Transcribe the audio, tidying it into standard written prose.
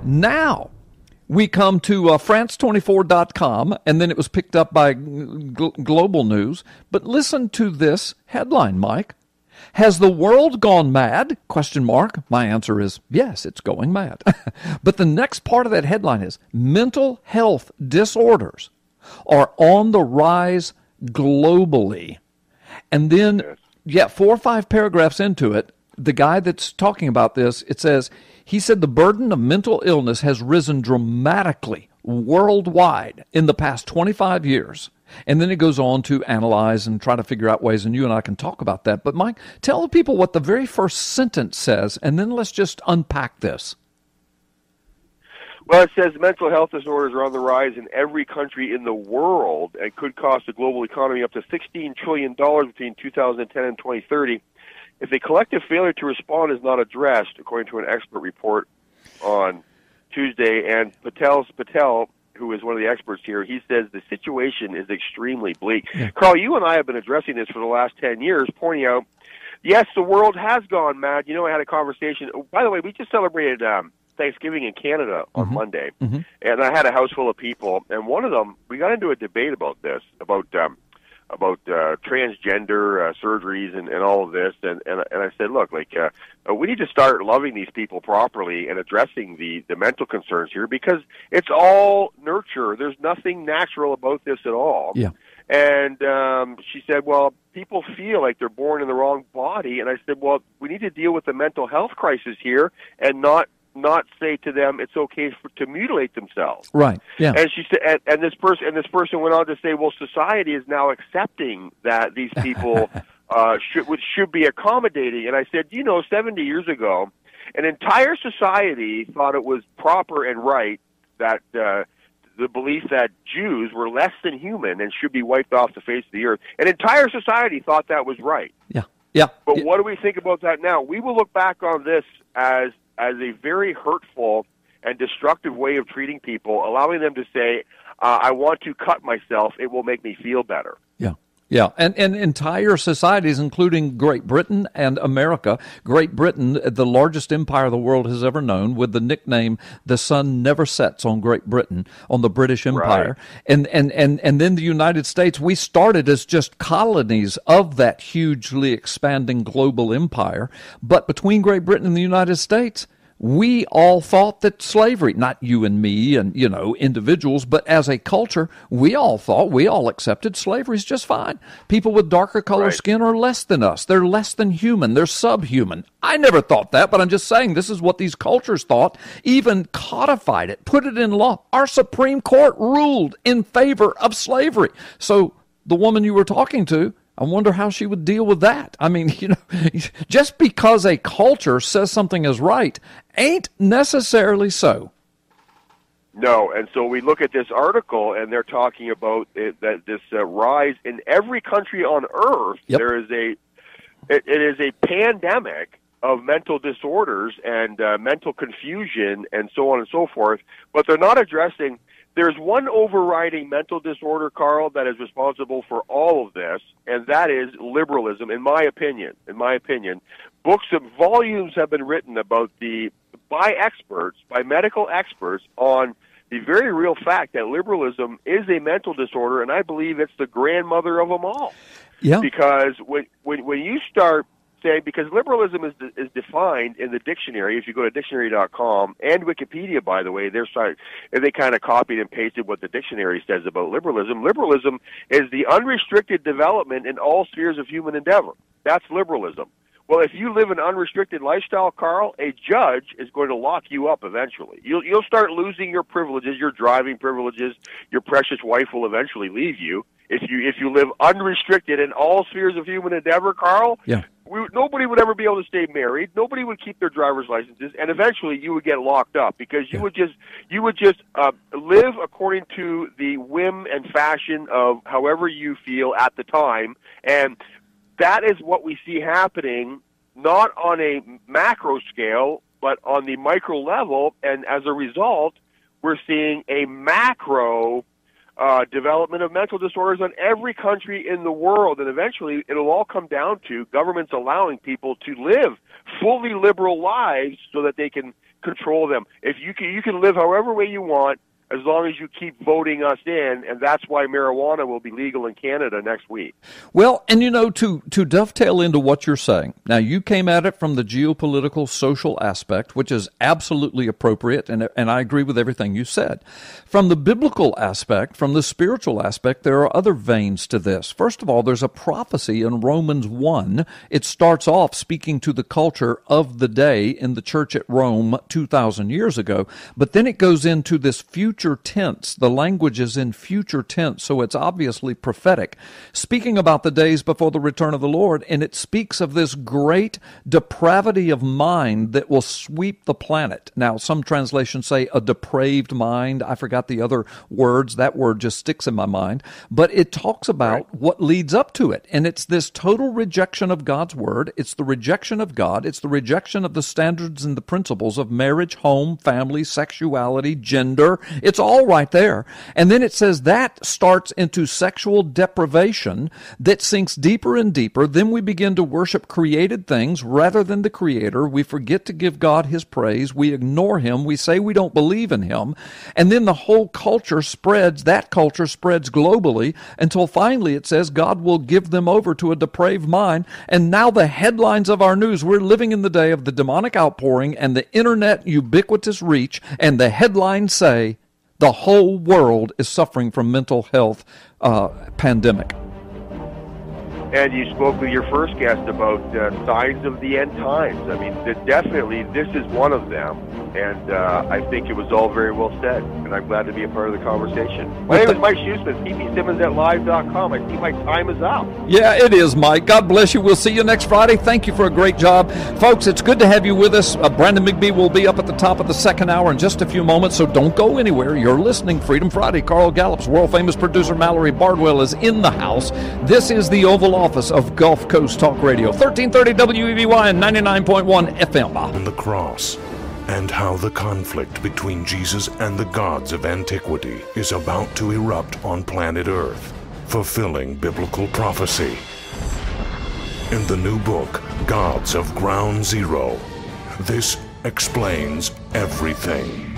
Now, we come to France24.com, and then it was picked up by Global News. But listen to this headline, Mike. Has the world gone mad? Question mark. My answer is yes, it's going mad. But the next part of that headline is mental health disorders are on the rise globally. And then, 4 or 5 paragraphs into it, the guy that's talking about this, he said the burden of mental illness has risen dramatically worldwide in the past 25 years. And then it goes on to analyze and try to figure out ways, and you and I can talk about that. But Mike, tell the people what the very first sentence says, and then let's just unpack this. Well, it says mental health disorders are on the rise in every country in the world and could cost the global economy up to $16 trillion between 2010 and 2030 if a collective failure to respond is not addressed, according to an expert report on Tuesday. And Patel, who is one of the experts here, he says the situation is extremely bleak. Yeah. Carl, you and I have been addressing this for the last 10 years, pointing out, yes, the world has gone mad. You know, I had a conversation. By the way, we just celebrated Thanksgiving in Canada on Monday, and I had a house full of people, and one of them, we got into a debate about this, about transgender surgeries and all of this, and I said, look, we need to start loving these people properly and addressing the mental concerns here, because it's all nurture. There's nothing natural about this at all. Yeah. And she said, well, people feel like they're born in the wrong body, and I said, well, we need to deal with the mental health crisis here and not say to them it's okay to mutilate themselves. Right. Yeah. And she said, and this person went on to say, well, society is now accepting that these people should be accommodating. And I said, 70 years ago, an entire society thought it was proper and right that the belief that Jews were less than human and should be wiped off the face of the earth. An entire society thought that was right. Yeah. Yeah. But what do we think about that now? We will look back on this as a very hurtful and destructive way of treating people, allowing them to say, I want to cut myself, it will make me feel better. Yeah. Yeah, and entire societies, including Great Britain and America. Great Britain, the largest empire the world has ever known, with the nickname "the sun never sets on Great Britain," on the British Empire. Right. And then the United States, we started as just colonies of that hugely expanding global empire. But between Great Britain and the United States, we all thought that slavery, not you and me and, individuals, but as a culture, we all accepted slavery is just fine. People with darker color skin are less than us. They're less than human. They're subhuman. I never thought that, but I'm just saying this is what these cultures thought, even codified it, put it in law. Our Supreme Court ruled in favor of slavery. So the woman you were talking to, I wonder how she would deal with that. I mean, just because a culture says something is right ain't necessarily so. No, and so we look at this article, and they're talking about that this rise in every country on earth. Yep. It is a pandemic of mental disorders and mental confusion and so on and so forth, but they're not addressing. There's one overriding mental disorder, Carl, that is responsible for all of this, and that is liberalism, in my opinion. Books of volumes have been written by medical experts, on the very real fact that liberalism is a mental disorder, and I believe it's the grandmother of them all. Yeah. Because when you start saying, because liberalism is defined in the dictionary, if you go to dictionary.com, and Wikipedia, by the way, they kind of copied and pasted what the dictionary says about liberalism. Liberalism is the unrestricted development in all spheres of human endeavor. That's liberalism. Well, if you live an unrestricted lifestyle, Carl, a judge is going to lock you up eventually. You'll start losing your privileges, your driving privileges. Your precious wife will eventually leave you. If you live unrestricted in all spheres of human endeavor, Carl, yeah. Nobody would ever be able to stay married. Nobody would keep their driver's licenses, and eventually you would get locked up because you would just live according to the whim and fashion of however you feel at the time, and that is what we see happening, not on a macro scale, but on the micro level, and as a result, we're seeing a macro development of mental disorders on every country in the world, and eventually it'll all come down to governments allowing people to live fully liberal lives so that they can control them. If you can live however way you want, as long as you keep voting us in, and that's why marijuana will be legal in Canada next week. Well, and to dovetail into what you're saying, now you came at it from the geopolitical, social aspect, which is absolutely appropriate, and I agree with everything you said. From the biblical aspect, from the spiritual aspect, there are other veins to this. First of all, there's a prophecy in Romans 1. It starts off speaking to the culture of the day in the church at Rome 2,000 years ago, but then it goes into this future tense. The language is in future tense, so it's obviously prophetic, speaking about the days before the return of the Lord, and it speaks of this great depravity of mind that will sweep the planet. Now, some translations say a depraved mind. I forgot the other words. That word just sticks in my mind. But it talks about what leads up to it, and it's this total rejection of God's word. It's the rejection of God. It's the rejection of the standards and the principles of marriage, home, family, sexuality, gender. It's all right there. And then it says that starts into sexual deprivation that sinks deeper and deeper. Then we begin to worship created things rather than the Creator. We forget to give God His praise. We ignore Him. We say we don't believe in Him. And then the whole culture spreads, that culture spreads globally until finally it says God will give them over to a depraved mind. And now the headlines of our news, we're living in the day of the demonic outpouring and the internet ubiquitous reach, and the headlines say, the whole world is suffering from mental health pandemic. And you spoke with your first guest about signs of the end times. I mean, definitely this is one of them. And I think it was all very well said. And I'm glad to be a part of the conversation. My name is Mike Shoesman, tpsimmons@live.com. I see my time is up. Yeah, it is, Mike. God bless you. We'll see you next Friday. Thank you for a great job. Folks, it's good to have you with us. Brandon McBee will be up at the top of the second hour in just a few moments, so don't go anywhere. You're listening Freedom Friday. Carl Gallups, world-famous producer Mallory Bardwell is in the house. This is the Oval Office of Gulf Coast Talk Radio, 1330 WEBY and 99.1 FM. On the cross, and how the conflict between Jesus and the gods of antiquity is about to erupt on planet Earth, fulfilling biblical prophecy. In the new book, Gods of Ground Zero, this explains everything.